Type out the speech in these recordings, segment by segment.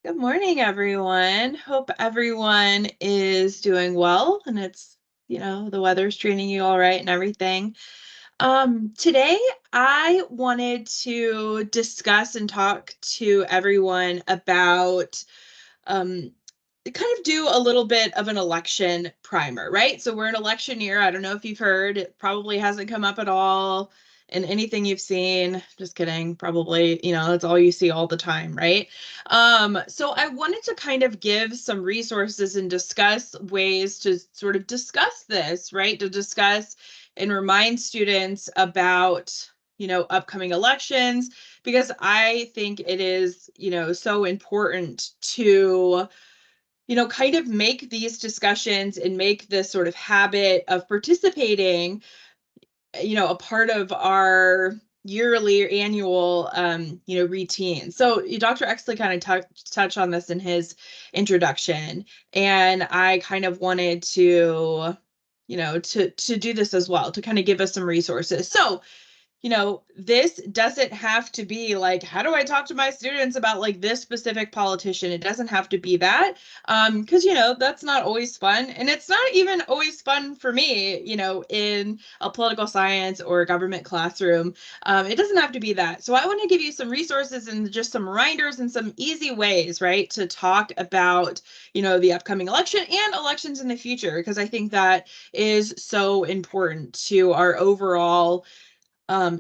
Good morning, everyone. Hope everyone is doing well and the weather's treating you all right and everything. Today I wanted to discuss and talk to everyone about um, kind of do a little bit of an election primer, right? So we're in election year. I don't know if you've heard, it probably hasn't come up at all in anything you've seen. Just kidding. Probably, that's all you see all the time, right? So I wanted to kind of give some resources and discuss ways to sort of discuss this, right? To discuss and remind students about upcoming elections because I think it is, so important to kind of make these discussions and make this sort of habit of participating, a part of our yearly or annual, routine. So Dr. Exley kind of touched on this in his introduction, and I kind of wanted to, to do this as well, to kind of give us some resources. So this doesn't have to be like, how do I talk to my students about like this specific politician? It doesn't have to be that. Because that's not always fun. And it's not even always fun for me, in a political science or a government classroom. It doesn't have to be that. So I want to give you some resources and just some reminders and some easy ways, right, to talk about, the upcoming election and elections in the future, because I think that is so important to our overall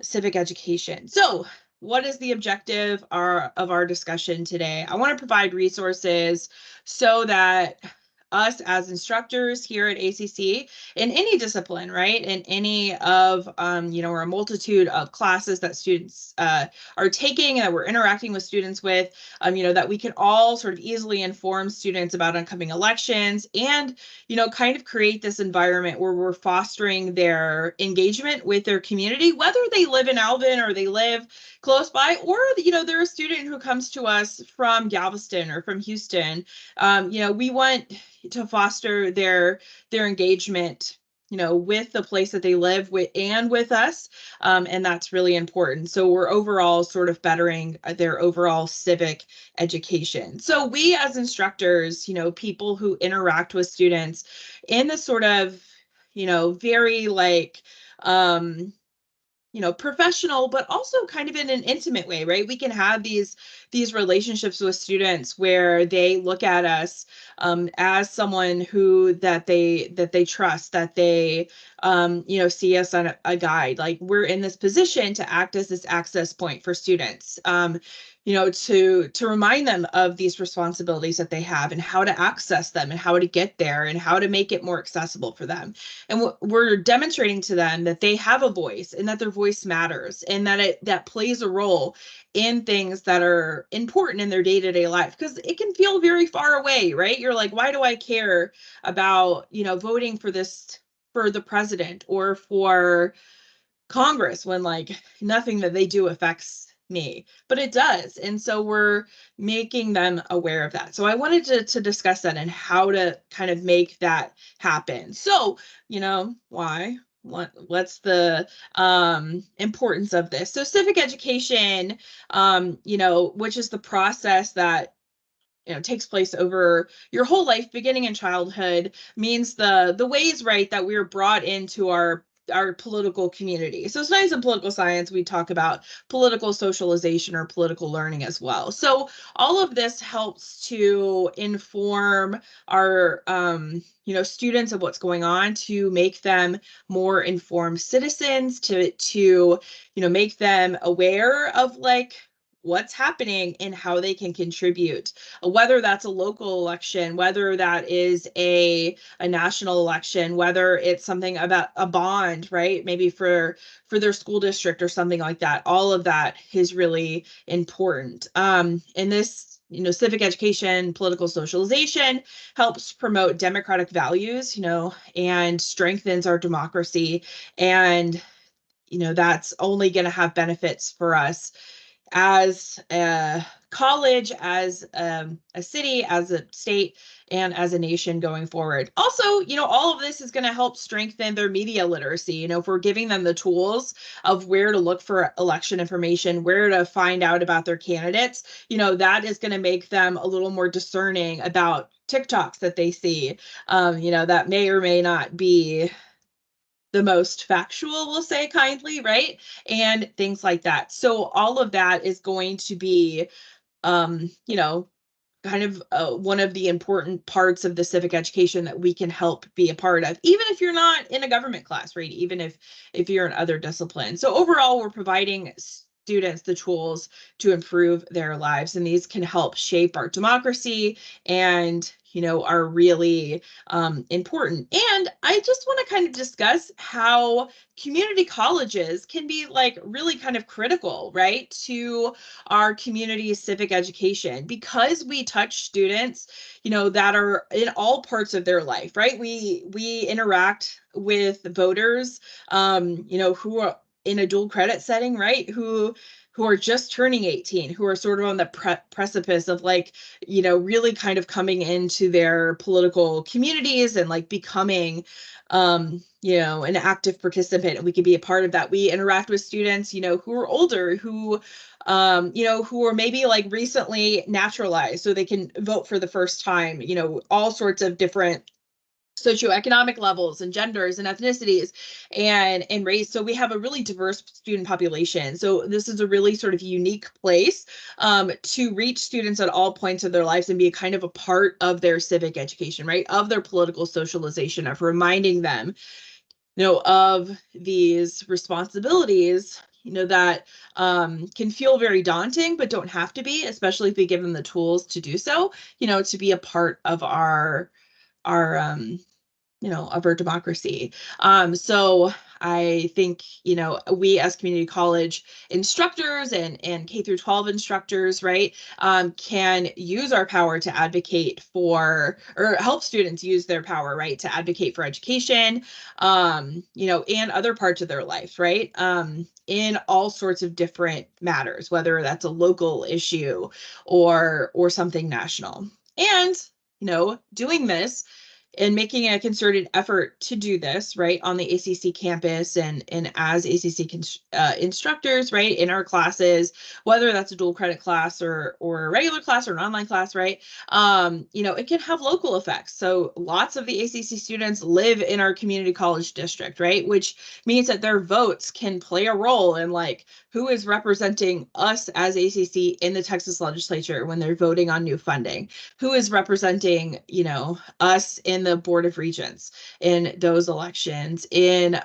civic education. So, what is the objective of our discussion today? I want to provide resources so that us as instructors here at ACC in any discipline, right, in any of, or a multitude of classes that students are taking and that we're interacting with students with, that we can all sort of easily inform students about upcoming elections and kind of create this environment where we're fostering their engagement with their community, whether they live in Alvin or they live close by, or, they're a student who comes to us from Galveston or from Houston. We want to foster their engagement with the place that they live with and with us. And that's really important. So we're overall sort of bettering their overall civic education. So we as instructors, people who interact with students in this sort of, very like, professional, but also kind of in an intimate way, right? We can have these relationships with students where they look at us as someone who that they trust, that they see us on a guide. Like we're in this position to act as this access point for students. To remind them of these responsibilities that they have and how to access them and how to get there and how to make it more accessible for them. And we're demonstrating to them that they have a voice and that their voice matters and that plays a role in things that are important in their day-to-day life, because it can feel very far away, right? You're like, why do I care about, voting for the president or for Congress when like nothing that they do affects me, but it does. And so we're making them aware of that. So I wanted to discuss that and how to kind of make that happen. So, why? What's the importance of this? So civic education, which is the process that takes place over your whole life, beginning in childhood, means the ways, right, that we are brought into our political community. So sometimes in political science, we talk about political socialization or political learning as well. So all of this helps to inform our, students of what's going on, to make them more informed citizens, to make them aware of like what's happening and how they can contribute, whether that's a local election, whether that is a national election, whether it's something about a bond, right? Maybe for their school district or something like that. All of that is really important. And this, civic education, political socialization helps promote democratic values, and strengthens our democracy. And, that's only going to have benefits for us as a college, as a city, as a state, and as a nation going forward. Also, all of this is going to help strengthen their media literacy. If we're giving them the tools of where to look for election information, where to find out about their candidates, that is going to make them a little more discerning about TikToks that they see, that may or may not be the most factual, we'll say kindly, right? And things like that. So all of that is going to be, kind of one of the important parts of the civic education that we can help be a part of, even if you're not in a government class, right? Even if you're in other disciplines. So overall, we're providing students the tools to improve their lives, and these can help shape our democracy and are really important. And I just want to kind of discuss how community colleges can be like really kind of critical, right, to our community civic education, because we touch students that are in all parts of their life, right? We interact with voters who are in a dual credit setting, right, who are just turning 18, who are sort of on the precipice of like really kind of coming into their political communities and like becoming an active participant, and we can be a part of that. We interact with students who are older, who are maybe like recently naturalized so they can vote for the first time, all sorts of different socioeconomic levels and genders and ethnicities and race. So we have a really diverse student population. So this is a really sort of unique place to reach students at all points of their lives and be kind of a part of their civic education, right? Of their political socialization, of reminding them of these responsibilities, that can feel very daunting, but don't have to be, especially if we give them the tools to do so, to be a part of our of our democracy. So I think, we as community college instructors and K through 12 instructors, right, can use our power to advocate for, or help students use their power, right, to advocate for education, and other parts of their life, right, in all sorts of different matters, whether that's a local issue or something national. And, doing this and making a concerted effort to do this, right, on the ACC campus and as ACC instructors, right, in our classes, whether that's a dual credit class or a regular class or an online class, right, it can have local effects. So lots of the ACC students live in our community college district, right, which means that their votes can play a role in like who is representing us as ACC in the Texas legislature when they're voting on new funding, who is representing, us in the Board of Regents in those elections, in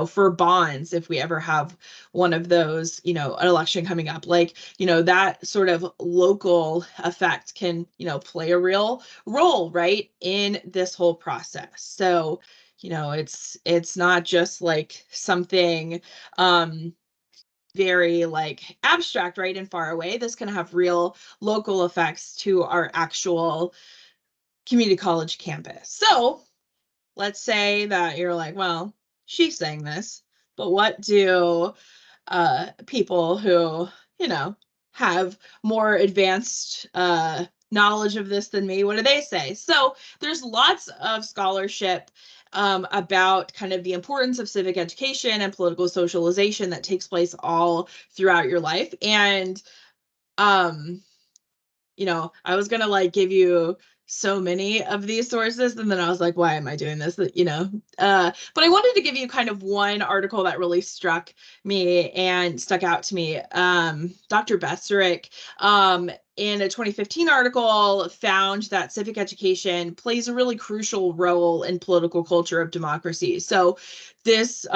for bonds, if we ever have one of those, an election coming up, like, that sort of local effect can, play a real role, right, in this whole process. So, it's not just like something very like abstract, right, and far away. This can have real local effects to our actual community college campus. So let's say that you're like, well, she's saying this, but what do people who, have more advanced knowledge of this than me, what do they say? So there's lots of scholarship about kind of the importance of civic education and political socialization that takes place all throughout your life. And um, I was gonna like give you so many of these sources, and then I was like, why am I doing this? But I wanted to give you kind of one article that really struck me and stuck out to me. Dr. Besserick, in a 2015 article, found that civic education plays a really crucial role in political culture of democracy. So this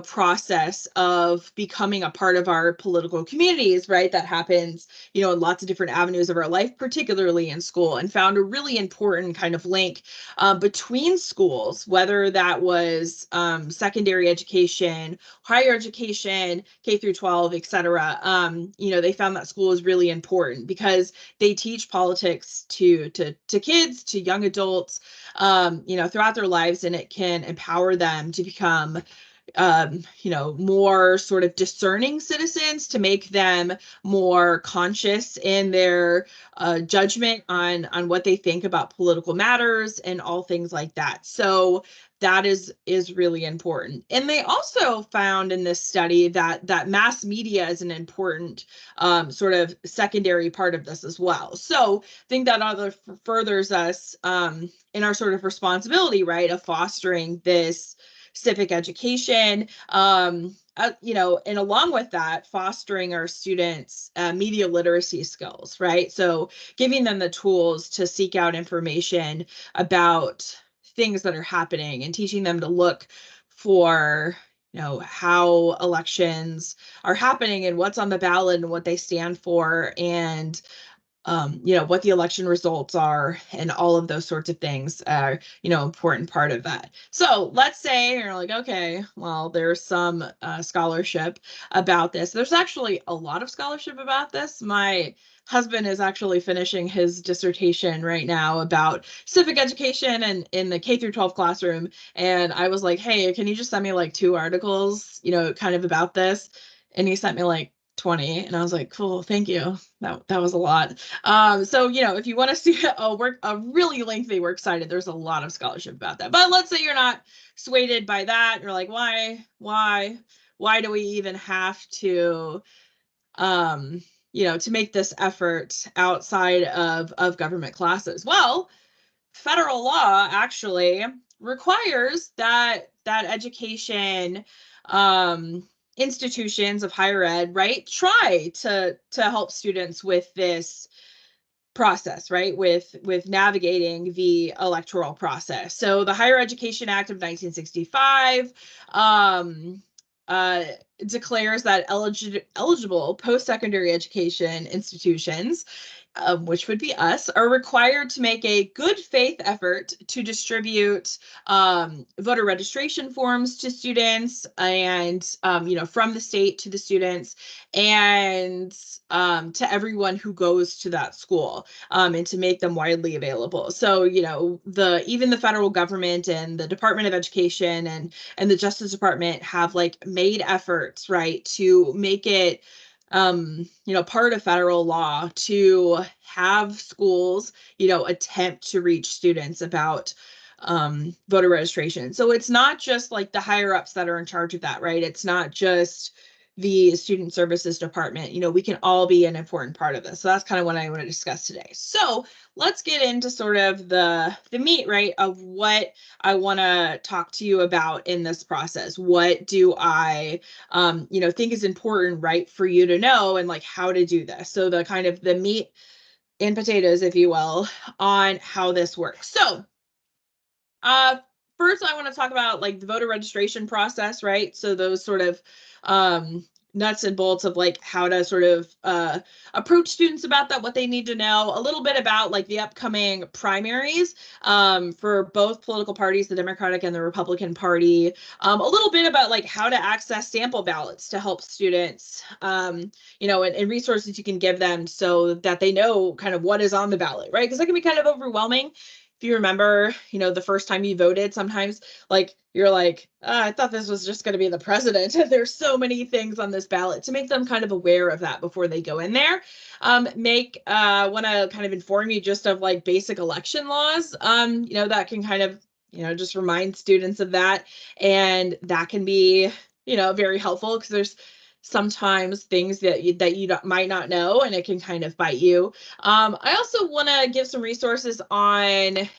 process of becoming a part of our political communities, right, that happens in lots of different avenues of our life, particularly in school, and found a really important kind of link between schools, whether that was secondary education, higher education, K through 12, et cetera. They found that school is really important because they teach politics to kids, to young adults, throughout their lives, and it can empower them to become more sort of discerning citizens, to make them more conscious in their judgment on what they think about political matters and all things like that. So that is really important. And they also found in this study that mass media is an important sort of secondary part of this as well. So I think that other furthers us in our sort of responsibility, right, of fostering this civic education, and along with that, fostering our students media literacy skills, right? So giving them the tools to seek out information about things that are happening and teaching them to look for how elections are happening and what's on the ballot and what they stand for, and what the election results are, and all of those sorts of things are, important part of that. So let's say you're like, okay, well, there's some scholarship about this. There's actually a lot of scholarship about this. My husband is actually finishing his dissertation right now about civic education and in the K through 12 classroom. And I was like, hey, can you just send me like 2 articles, kind of about this? And he sent me like 20, and I was like, cool, thank you. That was a lot. So if you want to see a really lengthy works cited, there's a lot of scholarship about that. But let's say you're not swayed by that. You're like, why do we even have to to make this effort outside of government classes? Well, federal law actually requires that education institutions of higher ed, right, try to help students with this process, right, with navigating the electoral process. So the Higher Education Act of 1965 uh, declares that eligible post-secondary education institutions, which would be us, are required to make a good faith effort to distribute voter registration forms to students, and from the state to the students, and to everyone who goes to that school, and to make them widely available. So even the federal government and the Department of Education and the Justice Department have like made efforts, right, to make it part of federal law to have schools, attempt to reach students about voter registration. So it's not just like the higher ups that are in charge of that, right? It's not just the student services department. We can all be an important part of this. So that's kind of what I want to discuss today. So let's get into sort of the meat, right, of what I want to talk to you about in this process. What do I think is important, right, for you to know, and like how to do this. So the kind of the meat and potatoes, if you will, on how this works. So uh, first, I want to talk about like the voter registration process, right? So those sort of nuts and bolts of like how to sort of approach students about that, what they need to know, a little bit about like the upcoming primaries for both political parties, the Democratic and the Republican Party, a little bit about like how to access sample ballots to help students, and resources you can give them so that they know kind of what is on the ballot, right? Because that can be kind of overwhelming. If you remember, the first time you voted, sometimes like you're like, I thought this was just going to be the president. There's so many things on this ballot. To make them kind of aware of that before they go in there. Want to kind of inform you just of like basic election laws, that can kind of, just remind students of that. And that can be, very helpful because there's sometimes things that you might not know, and it can kind of bite you. I also want to give some resources on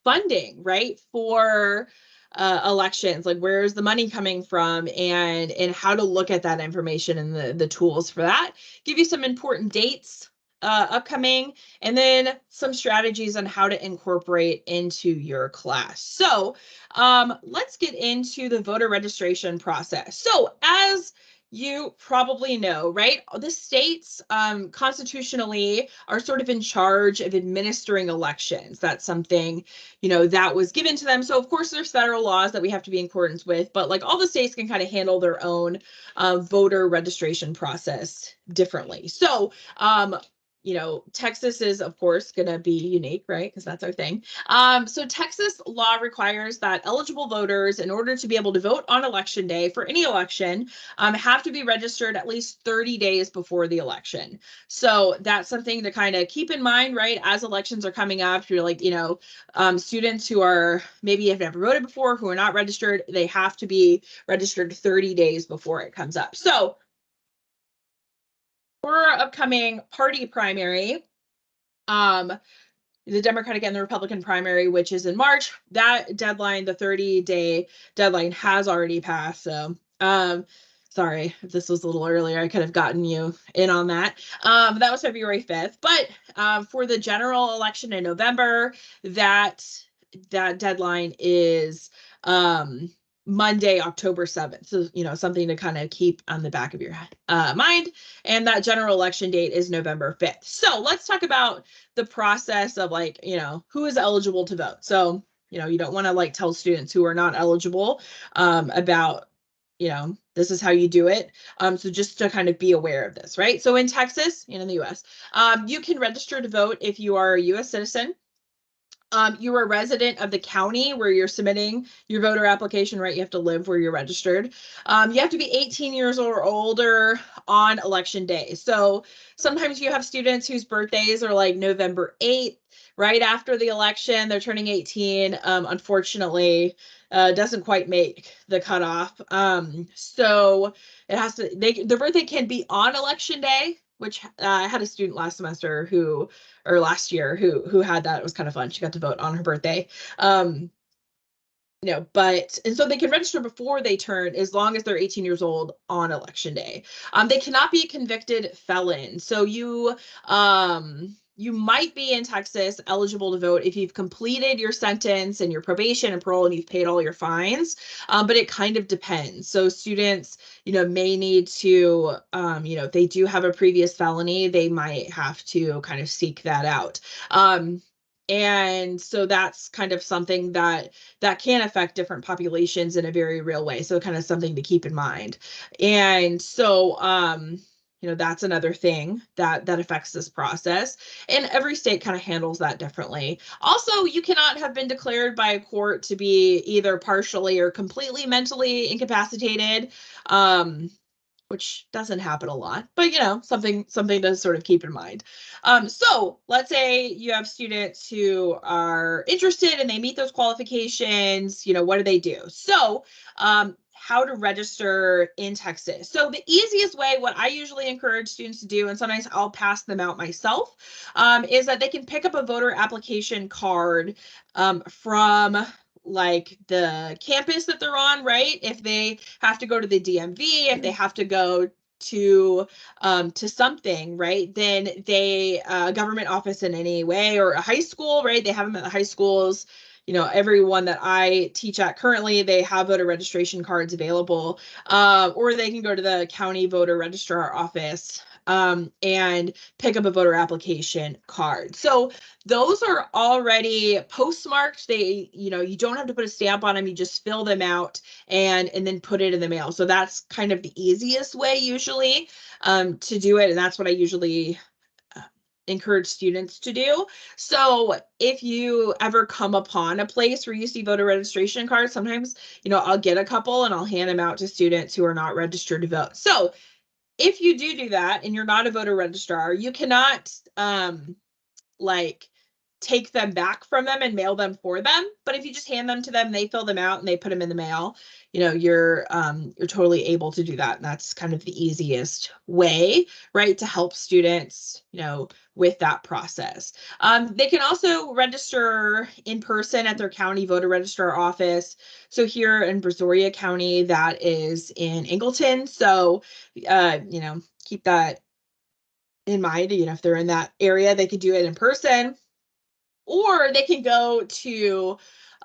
funding, right, for elections, like where's the money coming from, and how to look at that information and the tools for that. Give you some important dates upcoming, and then some strategies on how to incorporate into your class. So let's get into the voter registration process. So as you probably know, right, the states constitutionally are sort of in charge of administering elections. That's something, that was given to them. So of course there's federal laws that we have to be in accordance with, but like all the states can kind of handle their own voter registration process differently. So Texas is, of course, going to be unique, right? Because that's our thing. So Texas law requires that eligible voters, in order to be able to vote on election day for any election, have to be registered at least 30 days before the election. So that's something to kind of keep in mind, right? As elections are coming up, you're like, students who are maybe have never voted before, who are not registered, they have to be registered 30 days before it comes up. So for our upcoming party primary, the Democratic and the Republican primary, which is in March, that deadline, the 30-day deadline, has already passed. So, sorry if this was a little earlier, I could have gotten you in on that. That was February 5th. But for the general election in November, that deadline is Monday, October 7th. So, something to kind of keep on the back of your mind. And that general election date is November 5th. So let's talk about the process of who is eligible to vote. So, you don't want to tell students who are not eligible about, this is how you do it. So just to kind of be aware of this, right? So in Texas, in the US, you can register to vote if you are a US citizen. You're a resident of the county where you're submitting your voter application, right? You have to live where you're registered. You have to be 18 years or older on election day. So sometimes you have students whose birthdays are like November 8th, right after the election. They're turning 18. Unfortunately, doesn't quite make the cutoff. So it has to, their birthday can be on election day, which I had a student last semester or last year who had that. It was kind of fun. She got to vote on her birthday. And so they can register before they turn, as long as they're 18 years old on election day. They cannot be a convicted felon. So you might be in Texas eligible to vote if you've completed your sentence and your probation and parole and you've paid all your fines. But it kind of depends. So students, may need to, if they do have a previous felony, they might have to kind of seek that out. And so that's kind of something that can affect different populations in a very real way. So kind of something to keep in mind. And so, that's another thing that affects this process. And every state kind of handles that differently. Also, you cannot have been declared by a court to be either partially or completely mentally incapacitated. Which doesn't happen a lot, but something to sort of keep in mind. So let's say you have students who are interested and they meet those qualifications, what do they do? So how to register in Texas. So the easiest way, what I usually encourage students to do, and sometimes I'll pass them out myself, is that they can pick up a voter application card from the campus that they're on, right? If they have to go to the DMV, if they have to go to something, right? Then they government office in any way, or a high school, right? They have them at the high schools. Everyone that I teach at currently, they have voter registration cards available, or they can go to the county voter registrar office and pick up a voter application card. So those are already postmarked. They, you don't have to put a stamp on them. You just fill them out and then put it in the mail. So that's kind of the easiest way usually to do it. And that's what I usually encourage students to do. So if you ever come upon a place where you see voter registration cards, sometimes, I'll get a couple and I'll hand them out to students who are not registered to vote. So if you do that and you're not a voter registrar, you cannot take them back from them and mail them for them. But if you just hand them to them, they fill them out and they put them in the mail, you're totally able to do that. And that's kind of the easiest way, right, to help students, with that process. They can also register in person at their county voter registrar office. So here in Brazoria County, that is in Angleton. So, keep that in mind. If they're in that area, they could do it in person, or they can go to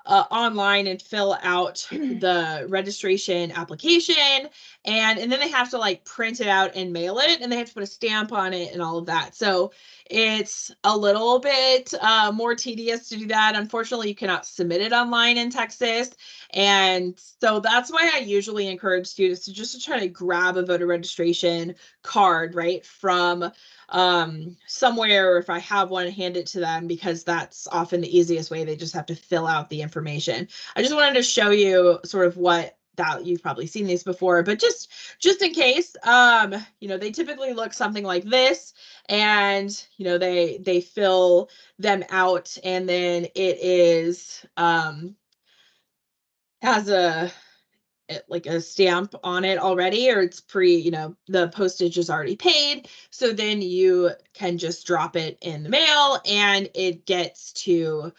online and fill out the registration application and then they have to like print it out and mail it, and they have to put a stamp on it and all of that. So it's a little bit more tedious to do that. Unfortunately, you cannot submit it online in Texas. And so that's why I usually encourage students to just to try to grab a voter registration card, right, from somewhere, or if I have one, hand it to them, because that's often the easiest way. They just have to fill out the information. I just wanted to show you sort of what that, you've probably seen these before, but just in case, they typically look something like this, and they fill them out, and then it is has like a stamp on it already, or it's the postage is already paid. So then you can just drop it in the mail, and it gets to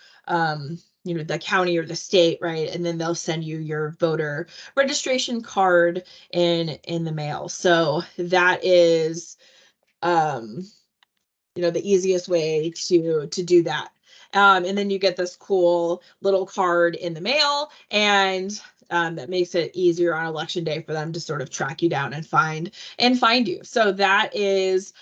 the county or the state, right? And then they'll send you your voter registration card in the mail. So that is the easiest way to do that. And then you get this cool little card in the mail, and that makes it easier on election day for them to sort of track you down and find you. So that is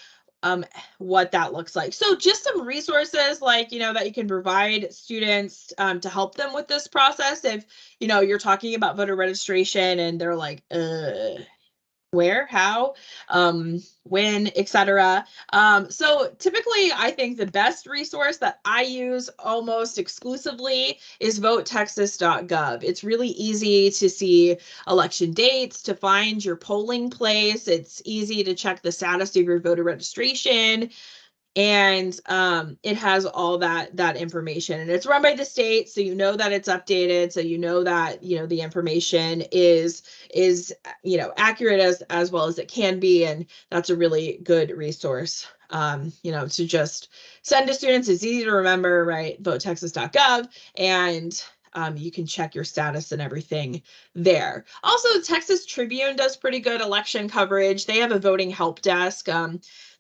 what that looks like. So just some resources that you can provide students to help them with this process. If you're talking about voter registration and they're like, where, how, when, etc. So typically, I think the best resource that I use almost exclusively is votetexas.gov. It's really easy to see election dates, to find your polling place. It's easy to check the status of your voter registration, and it has all that information, and it's run by the state, so that it's updated, so that the information is accurate as well as it can be. And that's a really good resource to just send to students. It's easy to remember, right? votetexas.gov, and you can check your status and everything there. Also, Texas Tribune does pretty good election coverage. They have a voting help desk.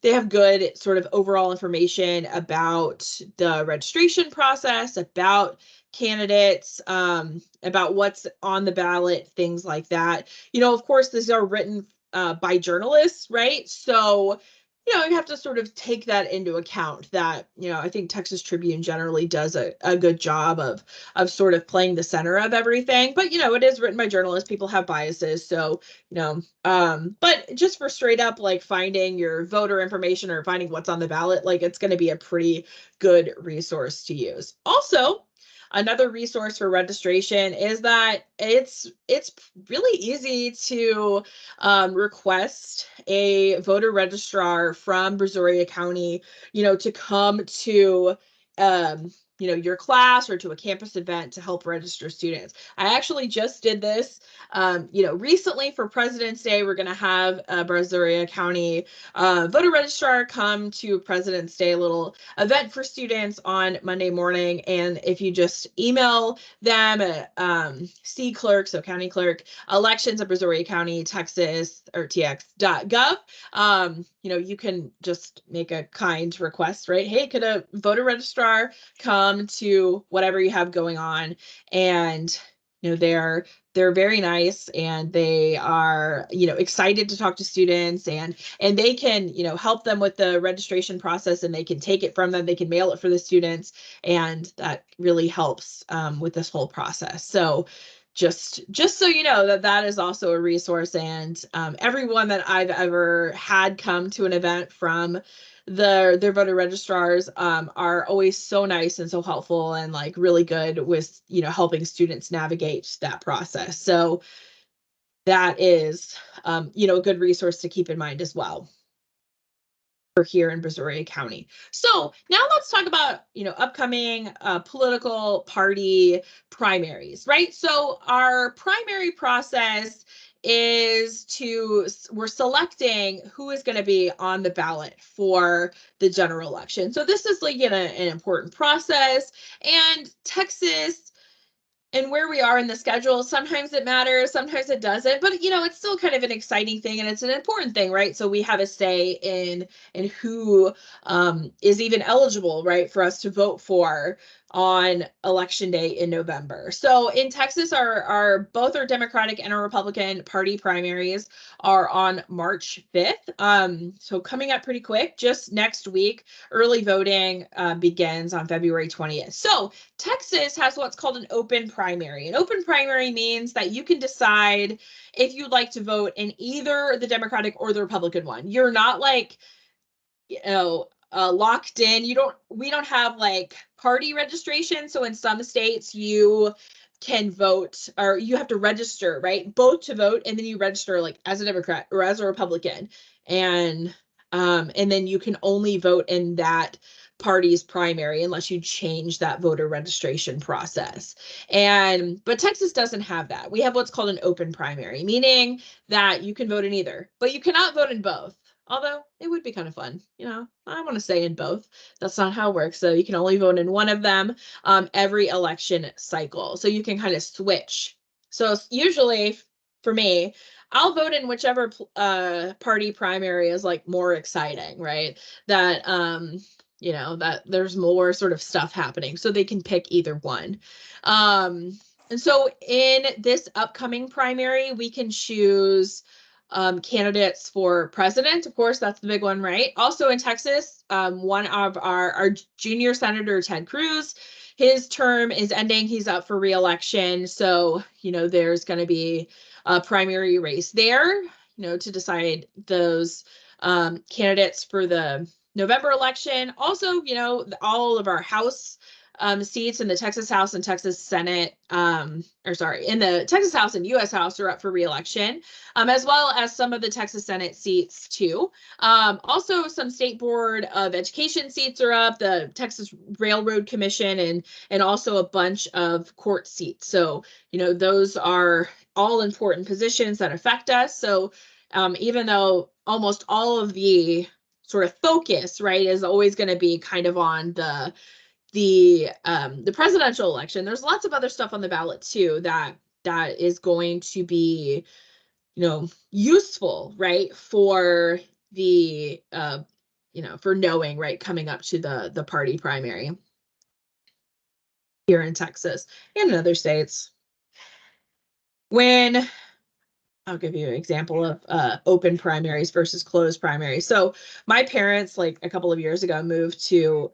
They have good sort of overall information about the registration process, about candidates, about what's on the ballot, things like that. Of course, these are written by journalists, right? So you have to sort of take that into account, that I think Texas Tribune generally does a good job of sort of playing the center of everything. But it is written by journalists. People have biases. So but just for straight up like finding your voter information or finding what's on the ballot, like it's going to be a pretty good resource to use. Also, another resource for registration is that it's really easy to request a voter registrar from Brazoria County, to come to your class or to a campus event to help register students. I actually just did this recently for President's Day. We're going to have a Brazoria County voter registrar come to President's Day, a little event for students on Monday morning. And if you just email them C clerk, so county clerk, elections at Brazoria County, Texas, or tx.gov, you can just make a kind request, right? Hey, could a voter registrar come to whatever you have going on? And they're very nice, and they are excited to talk to students, and they can help them with the registration process, and they can take it from them, they can mail it for the students, and that really helps with this whole process. So just so you know, that is also a resource. And everyone that I've ever had come to an event from their voter registrars are always so nice and so helpful, and like really good with helping students navigate that process. So that is a good resource to keep in mind as well for here in Brazoria County. So now let's talk about upcoming political party primaries, right? So our primary process is we're selecting who is going to be on the ballot for the general election. So this is like an important process, and Texas and where we are in the schedule, sometimes it matters, sometimes it doesn't, but it's still kind of an exciting thing, and it's an important thing, right? So we have a say in who is even eligible, right, for us to vote for on election day in November. So in Texas, our both our Democratic and our Republican Party primaries are on March 5th. So coming up pretty quick, just next week. Early voting begins on February 20th. So Texas has what's called an open primary. An open primary means that you can decide if you'd like to vote in either the Democratic or the Republican one. You're not like, locked in. We don't have like party registration. So in some states you can vote, or you have to register, right? Both to vote, and then you register like as a Democrat or as a Republican. And then you can only vote in that party's primary unless you change that voter registration process. But Texas doesn't have that. We have what's called an open primary, meaning that you can vote in either, but you cannot vote in both. Although it would be kind of fun, I want to say in both. That's not how it works. So you can only vote in one of them every election cycle. So you can kind of switch. So usually for me, I'll vote in whichever party primary is like more exciting, right? That that there's more sort of stuff happening, so they can pick either one. And so in this upcoming primary, we can choose candidates for president. Of course, that's the big one, right? Also in Texas, one of our junior senator, Ted Cruz, his term is ending. He's up for re-election. So, there's going to be a primary race there, to decide those candidates for the November election. Also, all of our House seats in the Texas House and Texas Senate, in the Texas House and U.S. House are up for re-election, as well as some of the Texas Senate seats too. Also, some State Board of Education seats are up, the Texas Railroad Commission, and also a bunch of court seats. So, those are all important positions that affect us. So, even though almost all of the sort of focus, right, is always going to be kind of on the presidential election, there's lots of other stuff on the ballot too that is going to be useful, right, for the for knowing, right, coming up to the party primary here in Texas and in other states. When I'll give you an example of open primaries versus closed primaries. So my parents, like a couple of years ago, moved to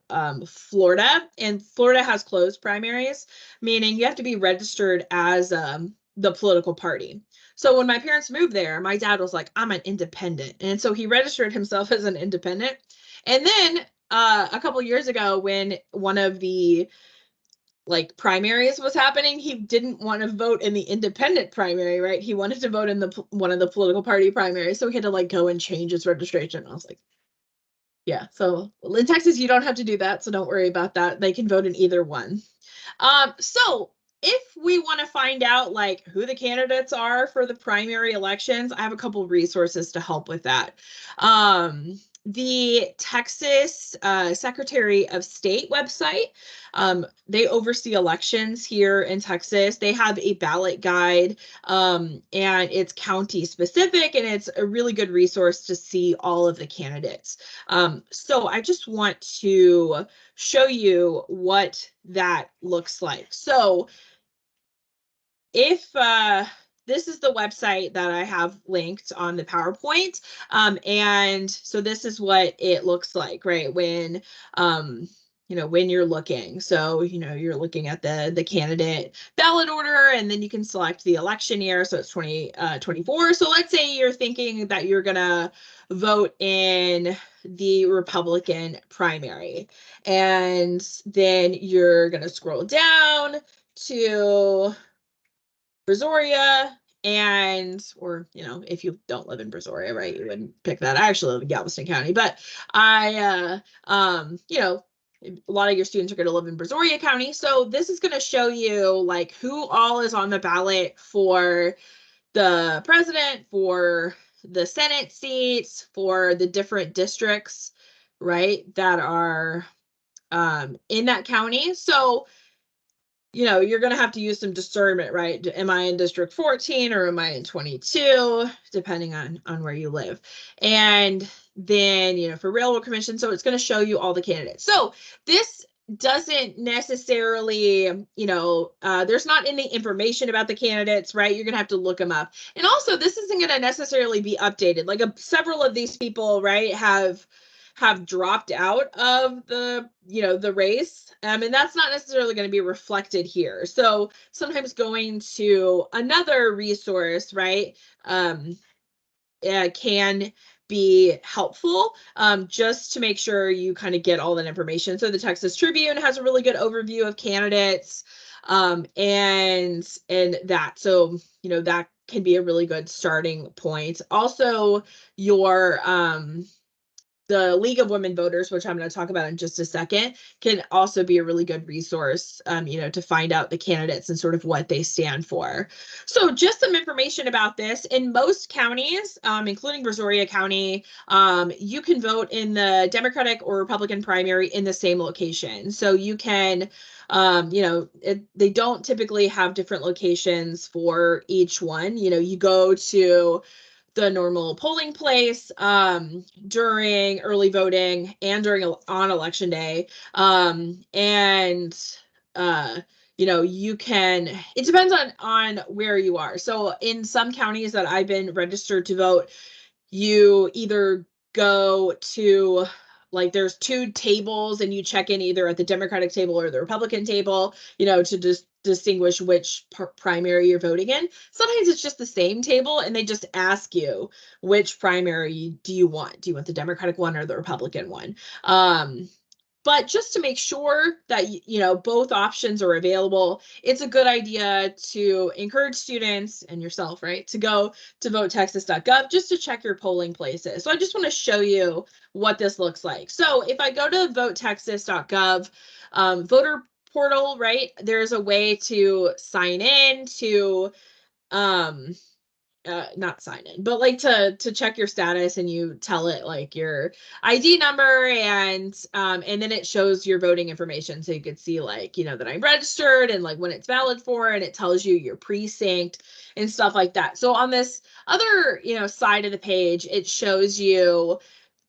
Florida, and Florida has closed primaries, meaning you have to be registered as the political party. So when my parents moved there, my dad was like, I'm an independent. And so he registered himself as an independent. And then a couple of years ago, when one of the like primaries was happening, he didn't want to vote in the independent primary, right? He wanted to vote in one of the political party primaries. So he had to like go and change his registration. I was like, yeah. So in Texas, you don't have to do that. So don't worry about that. They can vote in either one. So if we want to find out like who the candidates are for the primary elections, I have a couple of resources to help with that. The Texas Secretary of State website, they oversee elections here in Texas. They have a ballot guide, and it's county specific, and it's a really good resource to see all of the candidates. So I just want to show you what that looks like. So if this is the website that I have linked on the PowerPoint, and so this is what it looks like, right? When when you're looking. So, you're looking at the candidate ballot order, and then you can select the election year. So it's 2024. So let's say you're thinking that you're gonna vote in the Republican primary, and then you're gonna scroll down to Brazoria, or if you don't live in Brazoria, right, you wouldn't pick that. I actually live in Galveston County, but a lot of your students are going to live in Brazoria County. So this is going to show you like who all is on the ballot for the president, for the Senate seats, for the different districts, right, that are in that county. So you're going to have to use some discernment, right? Am I in District 14 or am I in 22, depending on where you live? And then, for Railroad Commission, so it's going to show you all the candidates. So this doesn't necessarily, there's not any information about the candidates, right? You're going to have to look them up. And also, this isn't going to necessarily be updated. Like several of these people, right, have dropped out of the race, and that's not necessarily going to be reflected here. So sometimes going to another resource, right, can be helpful, just to make sure you kind of get all that information. So the Texas Tribune has a really good overview of candidates, and that. So that can be a really good starting point. Also, your the League of Women Voters, which I'm going to talk about in just a second, can also be a really good resource, to find out the candidates and sort of what they stand for. So just some information about this. In most counties, including Brazoria County, you can vote in the Democratic or Republican primary in the same location. So you can, they don't typically have different locations for each one. You go to the normal polling place, during early voting and on election day. And you can, it depends on where you are. So in some counties that I've been registered to vote, you either go to, like, there's two tables and you check in either at the Democratic table or the Republican table, to just distinguish which primary you're voting in. Sometimes it's just the same table and they just ask you, which primary do you want? Do you want the Democratic one or the Republican one? But just to make sure that both options are available, it's a good idea to encourage students and yourself, right, to go to votetexas.gov just to check your polling places. So I just want to show you what this looks like. So if I go to votetexas.gov, voter portal, right, there's a way to sign in to not sign in, but like to check your status, and you tell it like your ID number, and then it shows your voting information. So you could see, like, that I'm registered and like when it's valid for, and it tells you your precinct and stuff like that. So on this other, side of the page, it shows you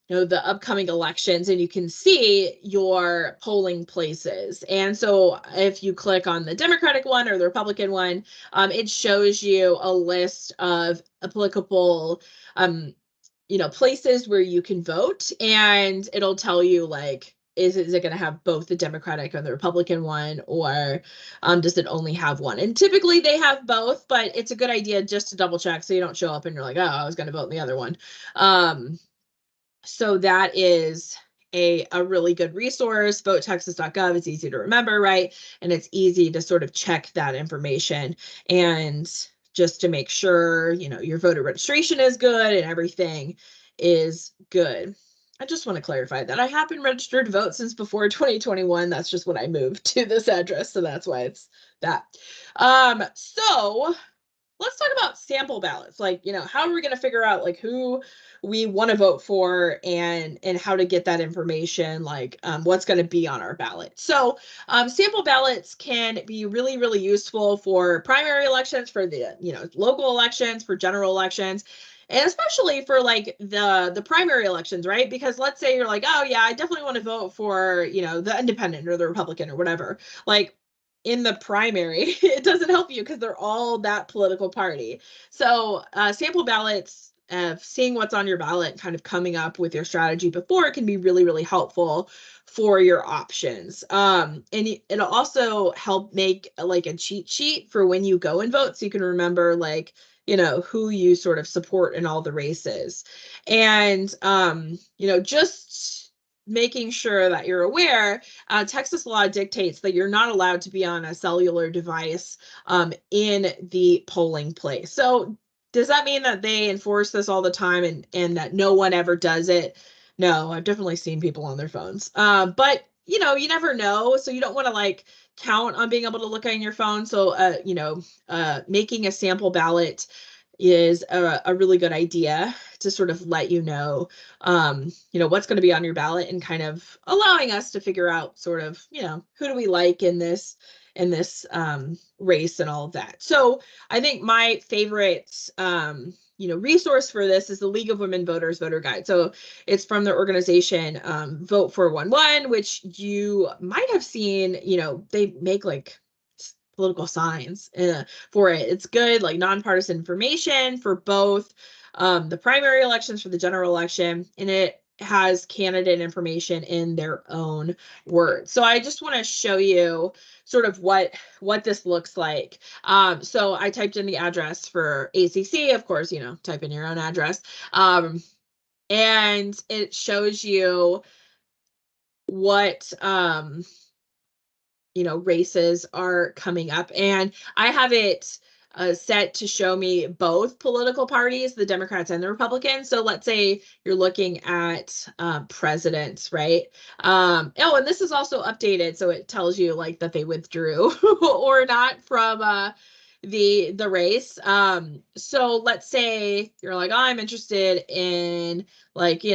the upcoming elections, and you can see your polling places. And so if you click on the Democratic one or the Republican one, it shows you a list of applicable, places where you can vote, and it'll tell you, like, is it going to have both the Democratic and the Republican one, or does it only have one? And typically they have both, but it's a good idea just to double check so you don't show up and you're like, oh, I was going to vote in the other one. So that is a really good resource. VoteTexas.gov is easy to remember, right? And it's easy to sort of check that information, and just to make sure, your voter registration is good and everything is good. I just want to clarify that I have been registered to vote since before 2021. That's just when I moved to this address. So that's why it's that. So let's talk about sample ballots. Like, how are we going to figure out like who we want to vote for, and how to get that information, like, what's going to be on our ballot. So sample ballots can be really, really useful for primary elections, for the local elections, for general elections, and especially for like the primary elections, right? Because let's say you're like, oh yeah, I definitely want to vote for the independent or the Republican or whatever. Like, in the primary, it doesn't help you because they're all that political party. So sample ballots, seeing what's on your ballot, kind of coming up with your strategy before, it can be really, really helpful for your options. And it'll also help make like a cheat sheet for when you go and vote, so you can remember, like, who you sort of support in all the races. And just making sure that you're aware, Texas law dictates that you're not allowed to be on a cellular device in the polling place. So does that mean that they enforce this all the time, and that no one ever does it? No, I've definitely seen people on their phones. But you never know. So you don't want to like count on being able to look on your phone. So making a sample ballot is a really good idea to sort of let what's going to be on your ballot, and kind of allowing us to figure out sort of, who do we like in this race and all of that. So I think my favorite resource for this is the League of Women Voters Voter Guide. So it's from the organization Vote for 11, which you might have seen. They make like political signs for it. It's good, like nonpartisan information for both the primary elections, for the general election, and it has candidate information in their own words. So I just want to show you sort of what this looks like. So I typed in the address for ACC, of course, type in your own address. And it shows you what races are coming up. And I have it set to show me both political parties, the Democrats and the Republicans. So let's say you're looking at presidents, right? And this is also updated, so it tells you like that they withdrew or not from the race. So let's say you're like, oh, I'm interested in like,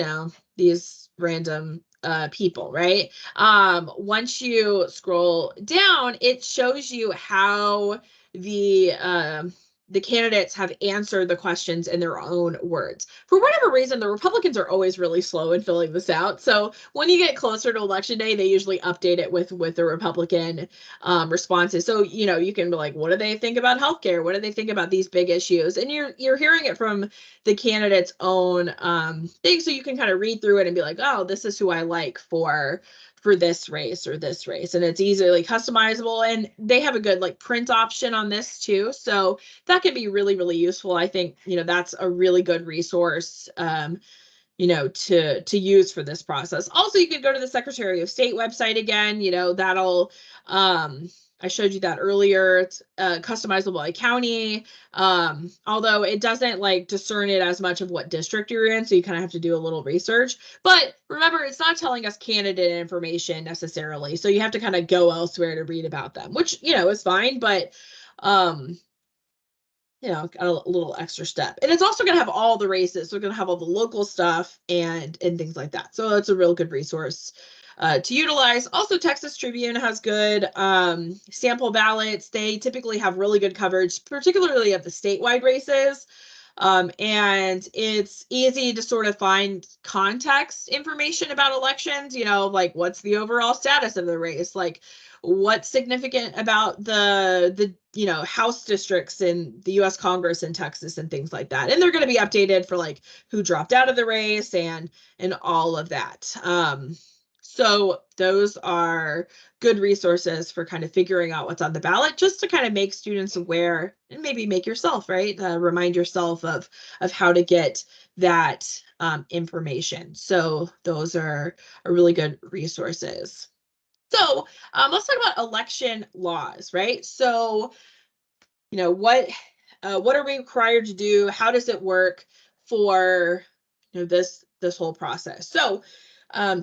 these random people, right? Once you scroll down, it shows you how the candidates have answered the questions in their own words. For whatever reason, the Republicans are always really slow in filling this out. So when you get closer to election day, they usually update it with the Republican responses. So you can be like, what do they think about healthcare? What do they think about these big issues? And you're hearing it from the candidate's own thing, so you can kind of read through it and be like, oh, this is who I like for this race or this race. And it's easily customizable, and they have a good like print option on this too, so that can be really, really useful. I think that's a really good resource to use for this process. Also, you could go to the Secretary of State website again. That'll I showed you that earlier. It's customizable by county, although it doesn't like discern it as much of what district you're in, so you kind of have to do a little research. But remember, it's not telling us candidate information necessarily, so you have to kind of go elsewhere to read about them, which is fine, but got a little extra step. And it's also going to have all the races. So we're going to have all the local stuff and things like that. So it's a real good resource to utilize. Also, Texas Tribune has good sample ballots. They typically have really good coverage, particularly of the statewide races. And it's easy to sort of find context information about elections, like what's the overall status of the race, like what's significant about the House districts in the U.S. Congress in Texas and things like that. And they're going to be updated for like who dropped out of the race and all of that. So those are good resources for kind of figuring out what's on the ballot, just to kind of make students aware and maybe make yourself, right? Remind yourself of how to get that information. So those are really good resources. So let's talk about election laws, right? So, what are we required to do? How does it work for this whole process? So under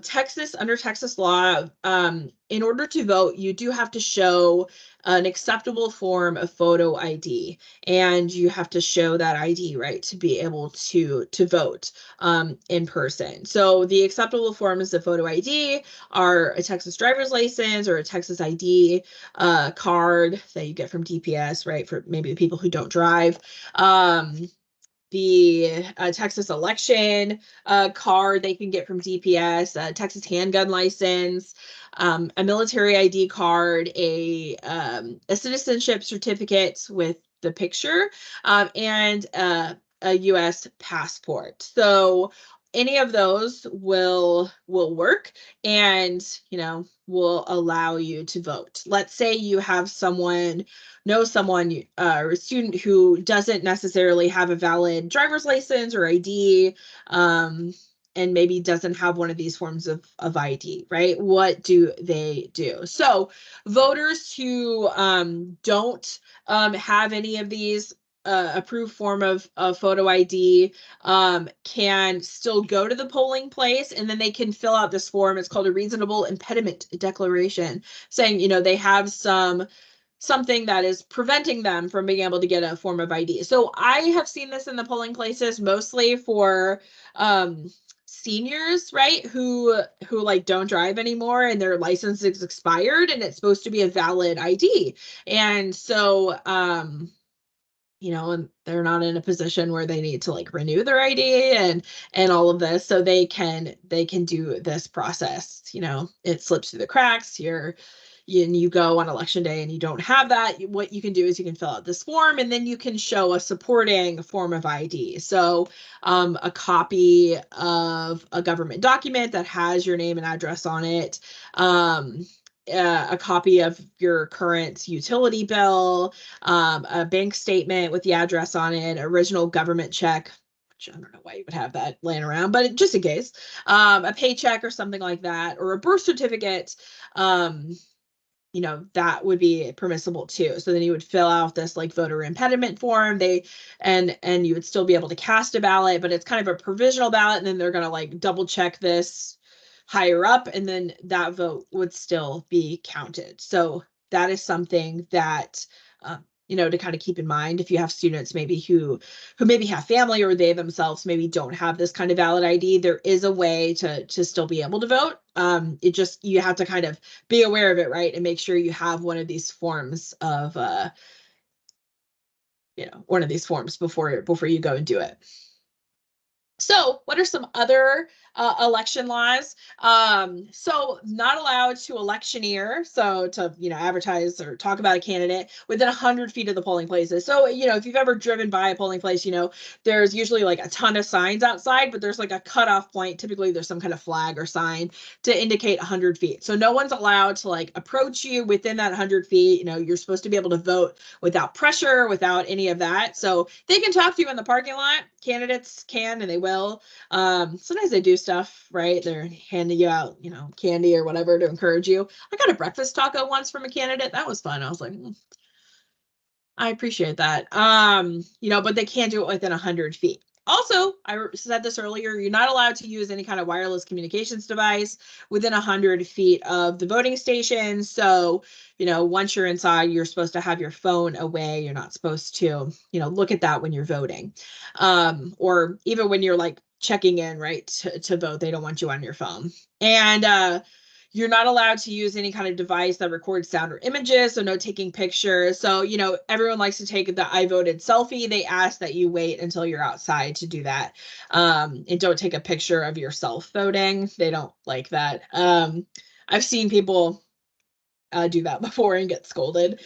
Texas law, in order to vote, you do have to show an acceptable form of photo ID, and you have to show that ID, right, to be able to vote in person. So the acceptable forms of photo ID are a Texas driver's license or a Texas ID card that you get from DPS, right, for maybe the people who don't drive. The Texas election card they can get from DPS, Texas handgun license, a military ID card, a citizenship certificate with the picture, and a U.S. passport. So any of those will work and will allow you to vote. Let's say you have someone or a student who doesn't necessarily have a valid driver's license or ID, and maybe doesn't have one of these forms of ID, right? What do they do? So voters who don't have any of these approved form of photo ID can still go to the polling place, and then they can fill out this form. It's called a reasonable impediment declaration, saying they have something that is preventing them from being able to get a form of ID. So I have seen this in the polling places mostly for seniors, right, who like don't drive anymore and their license is expired and it's supposed to be a valid ID. And so and they're not in a position where they need to like renew their ID and all of this, so they can do this process. It slips through the cracks. You go on election day and you don't have that. What you can do is you can fill out this form, and then you can show a supporting form of ID. So a copy of a government document that has your name and address on it, a copy of your current utility bill, a bank statement with the address on it, original government check, which I don't know why you would have that laying around, but just in case, a paycheck or something like that, or a birth certificate. That would be permissible too. So then you would fill out this like voter impediment form. And you would still be able to cast a ballot, but it's kind of a provisional ballot. And then they're going to like double check this higher up, and then that vote would still be counted. So that is something that, to kind of keep in mind if you have students maybe who maybe have family, or they themselves maybe don't have this kind of valid ID. There is a way to still be able to vote. You have to kind of be aware of it, right? And make sure you have one of these forms before you go and do it. So what are some other election laws? So not allowed to electioneer, so to, advertise or talk about a candidate within 100 feet of the polling places. So, if you've ever driven by a polling place, there's usually like a ton of signs outside, but there's like a cutoff point. Typically there's some kind of flag or sign to indicate 100 feet. So no one's allowed to like approach you within that 100 feet. You're supposed to be able to vote without pressure, without any of that. So they can talk to you in the parking lot. Candidates can, and they will. Sometimes they do stuff, right? They're handing you out, candy or whatever to encourage you. I got a breakfast taco once from a candidate. That was fun. I was like, I appreciate that. But they can't do it within 100 feet. Also, I said this earlier, you're not allowed to use any kind of wireless communications device within 100 feet of the voting station. So, once you're inside, you're supposed to have your phone away. You're not supposed to, look at that when you're voting. Or even when you're like checking in, right, to vote, they don't want you on your phone. And you're not allowed to use any kind of device that records sound or images, so no taking pictures. So, everyone likes to take the I voted selfie. They ask that you wait until you're outside to do that. And don't take a picture of yourself voting. They don't like that. I've seen people do that before and get scolded.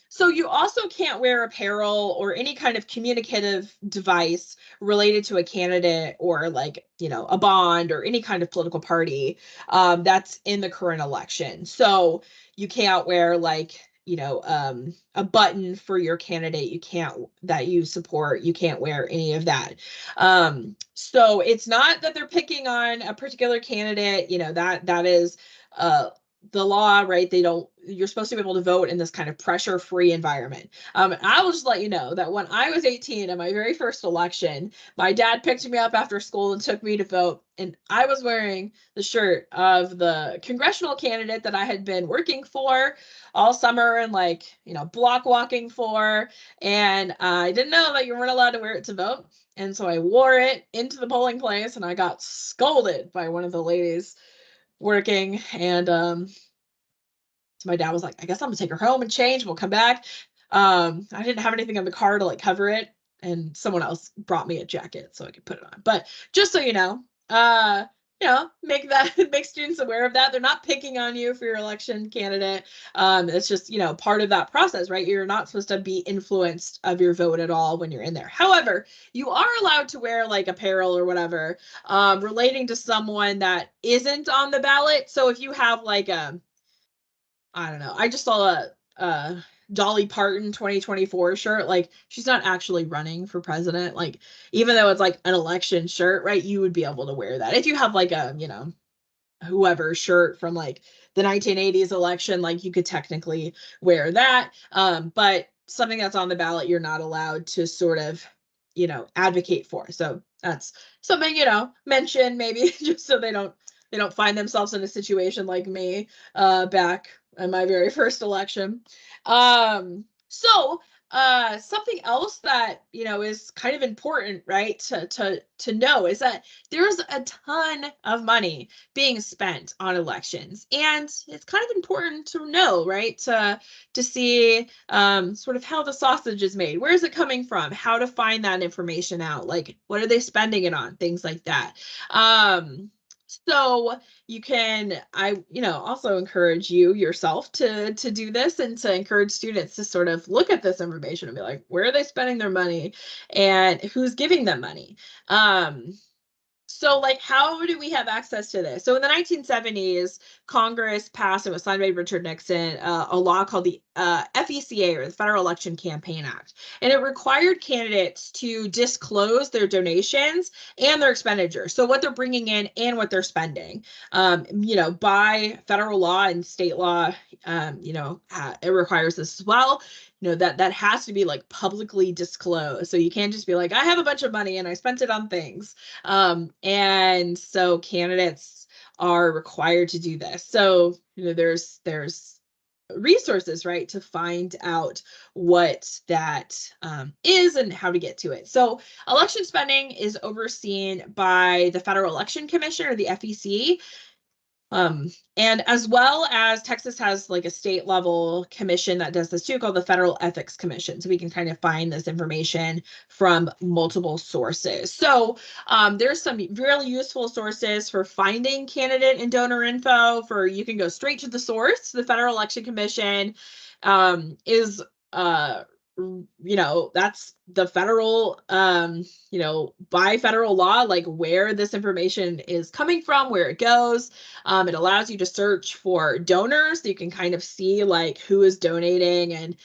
So you also can't wear apparel or any kind of communicative device related to a candidate or like, a bond or any kind of political party that's in the current election. So you can't wear like, a button for your candidate that you support. You can't wear any of that. So it's not that they're picking on a particular candidate, that is the law, right? You're supposed to be able to vote in this kind of pressure-free environment. I will just let you know that when I was 18 in my very first election, my dad picked me up after school and took me to vote. And I was wearing the shirt of the congressional candidate that I had been working for all summer and like, block walking for. And I didn't know that you weren't allowed to wear it to vote. And so I wore it into the polling place and I got scolded by one of the ladies working. And so my dad was like, I guess I'm gonna take her home and change. We'll come back. I didn't have anything in the car to like cover it, and someone else brought me a jacket so I could put it on. But just so you know, make students aware of that. They're not picking on you for your election candidate. It's just, part of that process, right? You're not supposed to be influenced of your vote at all when you're in there. However, you are allowed to wear like apparel or whatever relating to someone that isn't on the ballot. So if you have like I don't know, I just saw a Dolly Parton 2024 shirt. Like, she's not actually running for president. Like, even though it's like an election shirt, right? You would be able to wear that. If you have like a, whoever shirt from like the 1980s election, like you could technically wear that. But something that's on the ballot, you're not allowed to sort of, advocate for. So that's something, mention maybe just so they don't find themselves in a situation like me back in my very first election. So Something else that is kind of important, right, to know is that there's a ton of money being spent on elections, and it's kind of important to know, right, to see sort of how the sausage is made. Where is it coming from? How to find that information out? Like, what are they spending it on? Things like that. So you can also encourage you yourself to do this, and to encourage students to sort of look at this information and be like, where are they spending their money and who's giving them money? So, like, how do we have access to this? So, in the 1970s, Congress passed, it was signed by Richard Nixon, a law called the FECA, or the Federal Election Campaign Act. And it required candidates to disclose their donations and their expenditures. So, what they're bringing in and what they're spending. By federal law and state law, it requires this as well. That has to be like publicly disclosed. So, you can't just be like, I have a bunch of money and I spent it on things. And so candidates are required to do this. So, there's resources, right, to find out what that is and how to get to it. So, election spending is overseen by the Federal Election Commission, or the FEC. And as well as Texas has like a state level commission that does this too, called the Federal Ethics Commission. So we can kind of find this information from multiple sources. So there's some really useful sources for finding candidate and donor info. You can go straight to the source. The Federal Election Commission is that's the federal by federal law, like where this information is coming from, where it goes. It allows you to search for donors, so you can kind of see like who is donating, and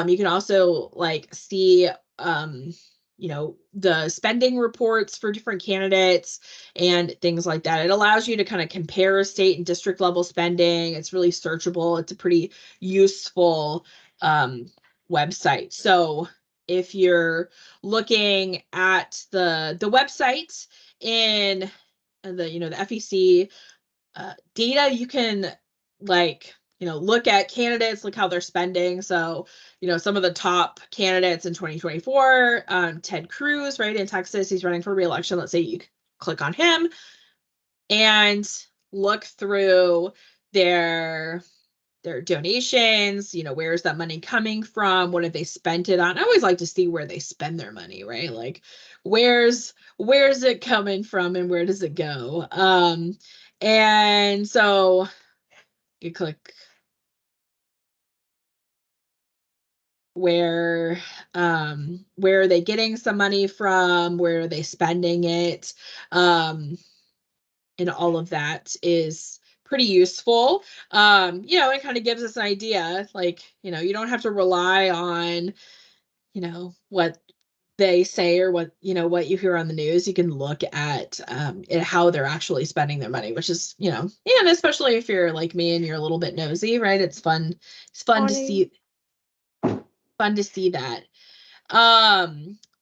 you can also like see the spending reports for different candidates and things like that. It allows you to kind of compare state and district level spending. It's really searchable. It's a pretty useful website. So if you're looking at the website in the FEC data, you can look at candidates, look how they're spending. So some of the top candidates in 2024, Ted Cruz, right, in Texas, he's running for re-election. Let's say you click on him and look through their donations, where's that money coming from? What have they spent it on? I always like to see where they spend their money, right? Like where's it coming from and where does it go? And so you click where are they getting some money from? Where are they spending it? And all of that is pretty useful. It kind of gives us an idea, like, you don't have to rely on, what they say or what you hear on the news. You can look at how they're actually spending their money, which is, and especially if you're like me and you're a little bit nosy, right? It's fun to see that.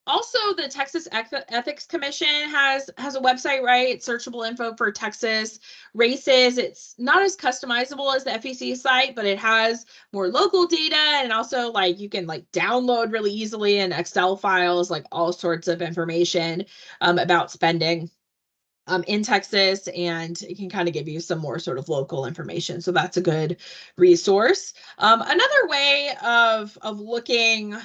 Also, the Texas Ethics Commission has a website, right? Searchable info for Texas races. It's not as customizable as the FEC site, but it has more local data, and also like you can like download really easily in Excel files, like all sorts of information about spending in Texas, and it can kind of give you some more sort of local information. So that's a good resource. Another way of looking,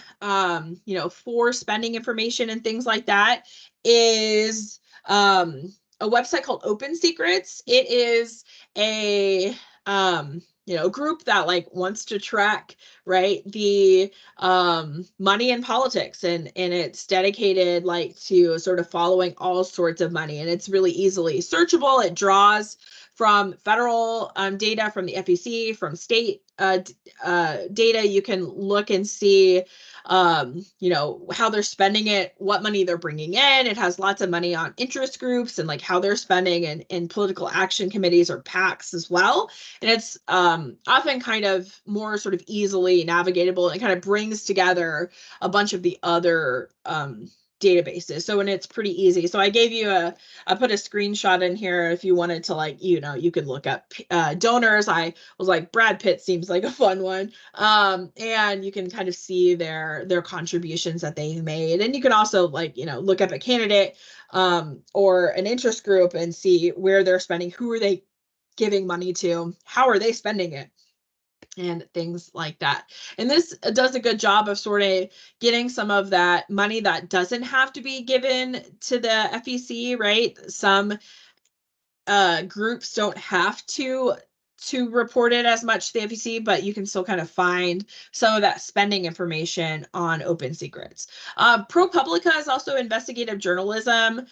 for spending information and things like that is a website called Open Secrets. It is a group that like wants to track, right, the money in politics, and it's dedicated like to sort of following all sorts of money, and it's really easily searchable. It draws from federal data, from the FEC, from state data. You can look and see how they're spending it, what money they're bringing in. It has lots of money on interest groups and like how they're spending in political action committees or PACs as well. And it's often kind of more sort of easily navigatable. It kind of brings together a bunch of the other databases. So, and it's pretty easy. So I put a screenshot in here if you wanted to, like, you could look up donors. I was like, Brad Pitt seems like a fun one. And you can kind of see their contributions that they've made. And you can also, like, look up a candidate or an interest group and see where they're spending, who are they giving money to, how are they spending it, and things like that. And this does a good job of sort of getting some of that money that doesn't have to be given to the FEC, right? Some groups don't have to report it as much to the FEC, but you can still kind of find some of that spending information on Open Secrets. ProPublica is also investigative journalism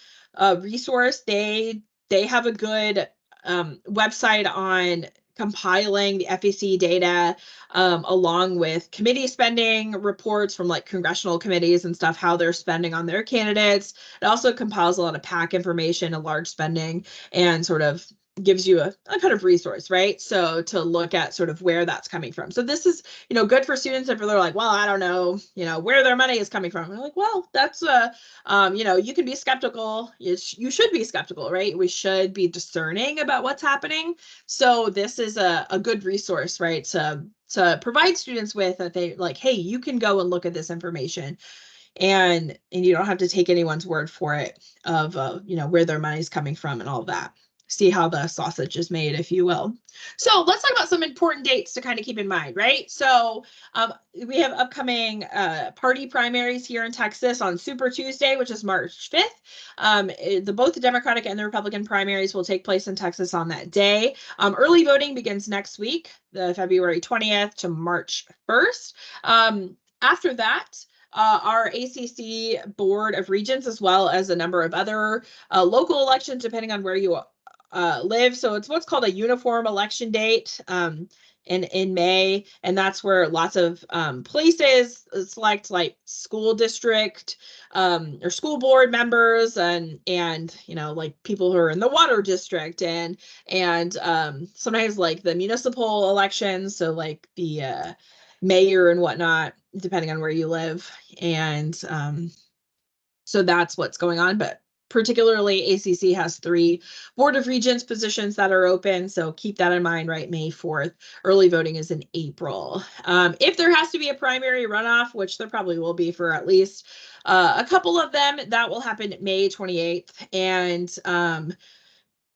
resource. They have a good website on compiling the FEC data along with committee spending reports from, like, congressional committees and stuff, how they're spending on their candidates. It also compiles a lot of PAC information and large spending, and sort of gives you a kind of resource, right? So to look at sort of where that's coming from. So this is, good for students if they're like, well, I don't know, where their money is coming from. We're like, well, that's you can be skeptical. You should be skeptical, right? We should be discerning about what's happening. So this is a good resource, right? To provide students with, that they like, hey, you can go and look at this information, and you don't have to take anyone's word for it of where their money's coming from and all of that. See how the sausage is made, if you will. So let's talk about some important dates to kind of keep in mind, right? So we have upcoming party primaries here in Texas on Super Tuesday, which is March 5th. Both the Democratic and the Republican primaries will take place in Texas on that day. Early voting begins next week, the February 20th to March 1st. After that, our ACC Board of Regents, as well as a number of other local elections, depending on where you live. So it's what's called a uniform election date in May, and that's where lots of places select, like, school district or school board members, and like, people who are in the water district, and sometimes, like, the municipal elections, so, like, the mayor and whatnot, depending on where you live. And so that's what's going on. But particularly, ACC has 3 Board of Regents positions that are open. So keep that in mind, right? May 4th. Early voting is in April. If there has to be a primary runoff, which there probably will be for at least a couple of them, that will happen May 28th. And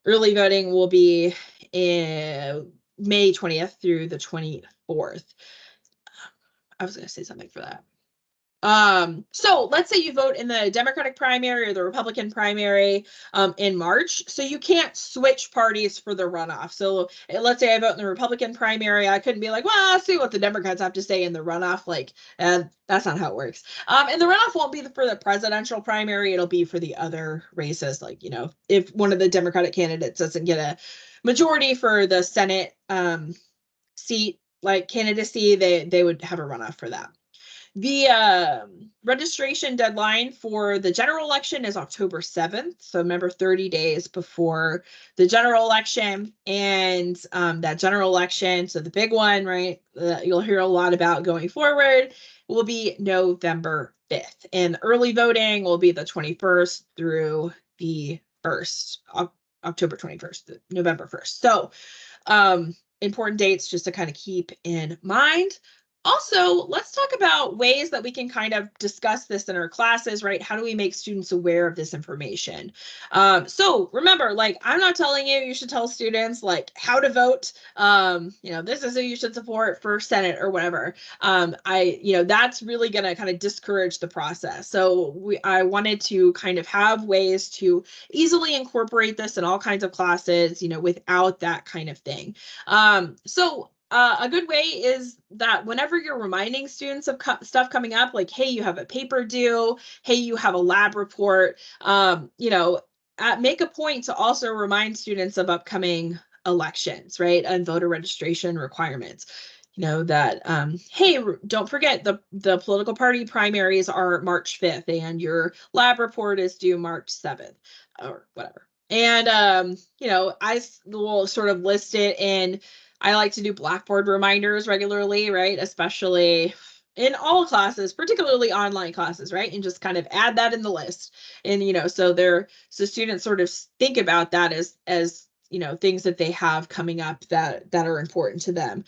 early voting will be in May 20th through the 24th. I was going to say something for that. So let's say you vote in the Democratic primary or the Republican primary in March. So you can't switch parties for the runoff. So let's say I vote in the Republican primary. I couldn't be like, well, I'll see what the Democrats have to say in the runoff. Like, that's not how it works. And the runoff won't be for the presidential primary. It'll be for the other races. Like, if one of the Democratic candidates doesn't get a majority for the Senate seat, like, candidacy, they would have a runoff for that. The registration deadline for the general election is October 7th. So remember, 30 days before the general election. And that general election, so the big one, right, you'll hear a lot about going forward, will be November 5th. And early voting will be the 21st through the 1st, October 21st, November 1st. So important dates just to kind of keep in mind. Also, let's talk about ways that we can kind of discuss this in our classes, right? How do we make students aware of this information? So remember, like, I'm not telling you should tell students, like, how to vote. This is who you should support for Senate or whatever. That's really going to kind of discourage the process. So I wanted to kind of have ways to easily incorporate this in all kinds of classes, without that kind of thing. A good way is that whenever you're reminding students of stuff coming up, like, hey, you have a paper due, hey, you have a lab report, make a point to also remind students of upcoming elections, right, and voter registration requirements. That, hey, don't forget the political party primaries are March 5th, and your lab report is due March 7th, or whatever. And, I will sort of list it in, I like to do Blackboard reminders regularly, right? Especially in all classes, particularly online classes, right? And just kind of add that in the list. And, so students sort of think about that as, things that they have coming up that are important to them.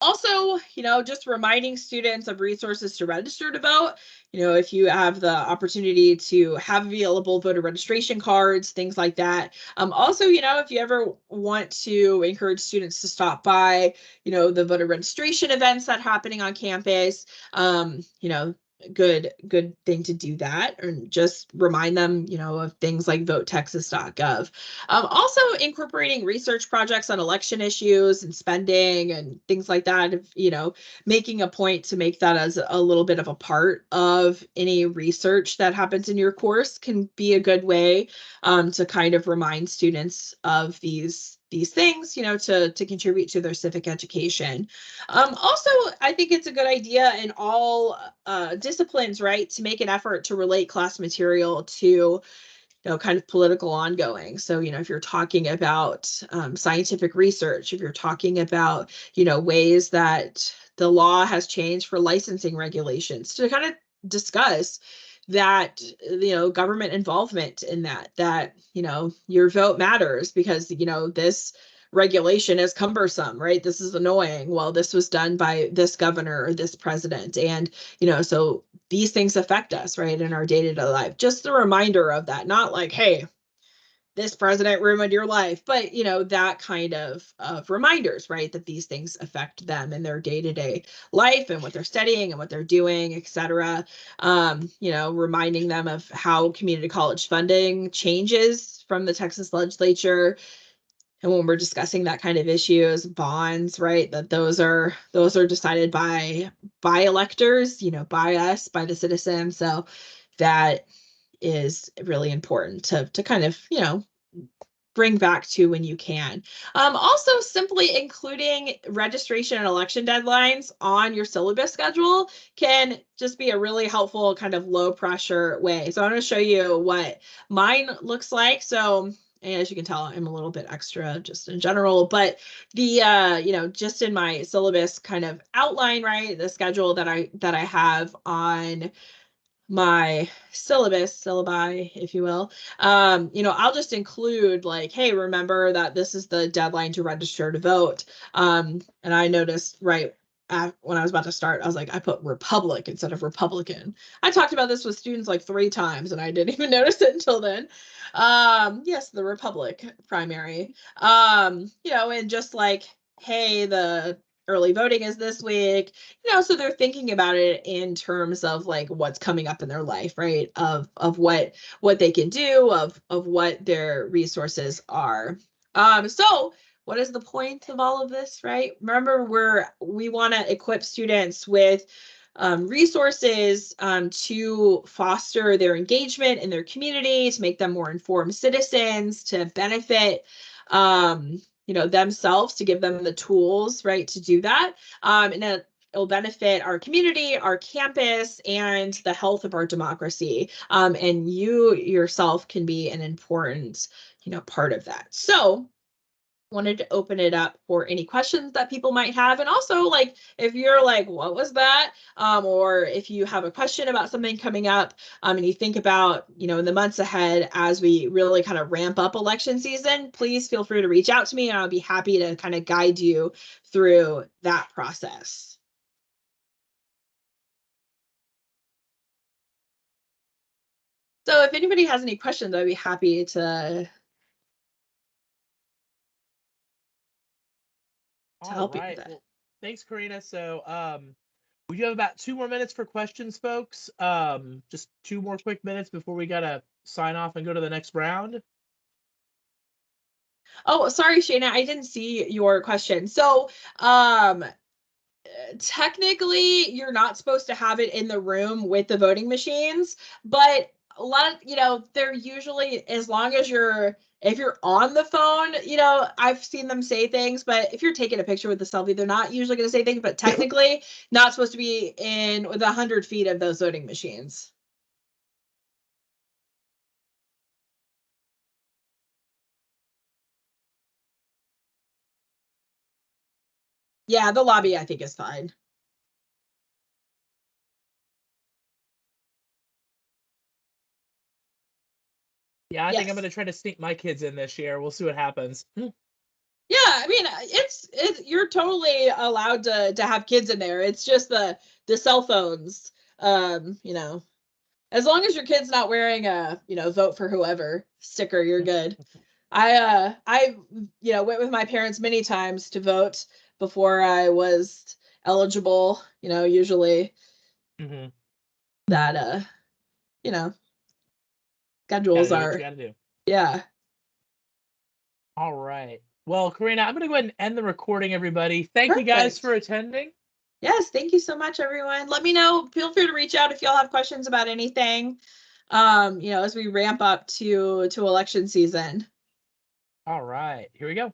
Also, just reminding students of resources to register to vote. If you have the opportunity to have available voter registration cards, things like that. Also, if you ever want to encourage students to stop by, the voter registration events that are happening on campus, good thing to do that, and just remind them, of things like votetexas.gov. Also incorporating research projects on election issues and spending and things like that, making a point to make that as a little bit of a part of any research that happens in your course can be a good way to kind of remind students of these things, to contribute to their civic education. Also, I think it's a good idea in all disciplines, right, to make an effort to relate class material to kind of political ongoing. So, if you're talking about scientific research, if you're talking about, ways that the law has changed for licensing regulations, to kind of discuss that, government involvement in that, your vote matters because, this regulation is cumbersome, right? This is annoying. Well, this was done by this governor or this president. And, so these things affect us, right, in our day-to-day life. Just a reminder of that, not like, hey, this president ruined your life, but that kind of reminders, right, that these things affect them in their day-to-day life and what they're studying and what they're doing, etc. Reminding them of how community college funding changes from the Texas legislature. And when we're discussing that kind of issues, bonds, right, that those are decided by electors, by us, by the citizens. So that is really important to kind of, bring back to when you can. Also, simply including registration and election deadlines on your syllabus schedule can just be a really helpful kind of low pressure way. So I'm going to show you what mine looks like. So, and as you can tell, I'm a little bit extra just in general, but the just in my syllabus kind of outline, right, the schedule that I have on my syllabi, if you will, I'll just include like, hey, remember that this is the deadline to register to vote. And I noticed right when I was about to start, I was like, I put Republic instead of Republican. I talked about this with students like 3 times and I didn't even notice it until then. Yes, the Republic primary. And just like, hey, the early voting is this week, so they're thinking about it in terms of like what's coming up in their life, right, of what they can do, of what their resources are. So what is the point of all of this, right? Remember, we want to equip students with resources to foster their engagement in their community, to make them more informed citizens, to benefit themselves, to give them the tools, right, to do that. And it'll benefit our community, our campus, and the health of our democracy. And you yourself can be an important, part of that. So wanted to open it up for any questions that people might have. And also, like, if you're like, what was that? Or if you have a question about something coming up, and you think about, in the months ahead as we really kind of ramp up election season, please feel free to reach out to me and I'll be happy to kind of guide you through that process. So if anybody has any questions, I'd be happy to All help you with right. that. Well, thanks, Karina. So, we do have about 2 more minutes for questions, folks. Just 2 more quick minutes before we gotta sign off and go to the next round. Oh, sorry, Shayna, I didn't see your question. So, technically you're not supposed to have it in the room with the voting machines, but a lot of, they're usually, as long as if you're on the phone, I've seen them say things, but if you're taking a picture with the selfie, they're not usually going to say things, but technically not supposed to be in with 100 feet of those voting machines. Yeah, the lobby I think is fine. Yeah, I think I'm Yes. gonna try to sneak my kids in this year. We'll see what happens. Yeah, I mean, it's you're totally allowed to have kids in there. It's just the cell phones. You know, as long as your kid's not wearing a, vote for whoever sticker, you're good. I went with my parents many times to vote before I was eligible, usually Hmm. that you know, Gotta schedules do what you are, gotta do. yeah. All right. Well, Karina, I'm gonna go ahead and end the recording, everybody. Thank you guys for Perfect. attending. Yes, thank you so much, everyone. Let me know. Feel free to reach out if y'all have questions about anything. As we ramp up to election season. All right, here we go.